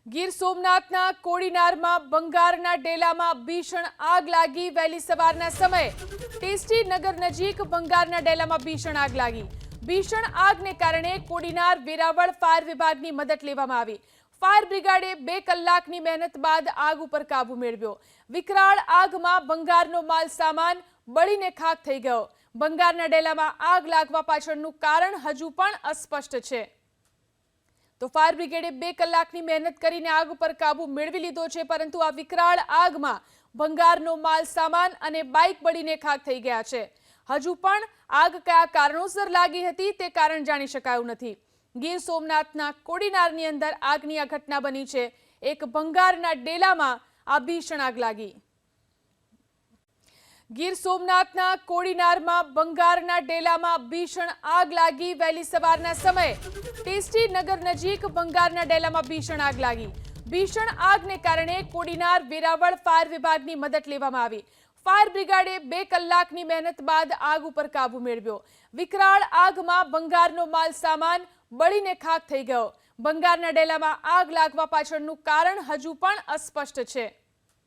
ગીર સોમનાથના કોડીનારમાં બંગારના ડેલામાં ભીષણ આગ લાગી। વહેલી સવારના સમયે ટેસ્ટી નગર નજીક બંગારના ડેલામાં ભીષણ આગ લાગી। ભીષણ આગને કારણે કોડીનાર વેરાવળ ફાયર વિભાગની મદદ લેવામાં આવી। ફાયર બ્રિગેડે 2 કલાકની મહેનત બાદ આગ ઉપર કાબુ મેળવ્યો। વિકરાળ આગમાં બંગારનો માલ સામાન બળીને ખાખ થઈ ગયો। બંગારના ડેલામાં આગ લાગવા પાછળનું કારણ હજુ પણ અસ્પષ્ટ છે। તો ફાયર બ્રિગેડે 2 કલાકની મહેનત કરીને આગ ઉપર કાબુ મેળવી લીધો છે, પરંતુ આ વિકરાળ આગમાં બંગારનો માલ સામાન અને બાઇક બળીને ખાખ થઈ ગયા છે। હજુ પણ આગ કયા કારણોસર લાગી હતી તે કારણ જાણી શકાયું નથી। ગીર સોમનાથના કોડીનારની અંદર આગની આ ઘટના બની છે। એક બંગારના ડેલામાં આ ભીષણ આગ લાગી। ગીર સોમનાથના કોડીનારમાં બંગારના ડેલામાં ભીષણ આગ લાગી। વહેલી સવારના સમયે ટેસ્ટી નગર નજીક બંગારના ડેલામાં ભીષણ આગ લાગી। ભીષણ આગને કારણે કોડીનાર વેરાવળ ફાયર વિભાગની મદદ લેવામાં આવી। ફાયર બ્રિગેડે 2 કલાકની મહેનત બાદ આગ ઉપર કાબુ મેળવ્યો। વિકરાળ આગમાં બંગારનો માલ સામાન બળીને ખાખ થઈ ગયો। બંગારના ડેલામાં આગ લાગવા પાછળનું કારણ હજુ પણ અસ્પષ્ટ છે।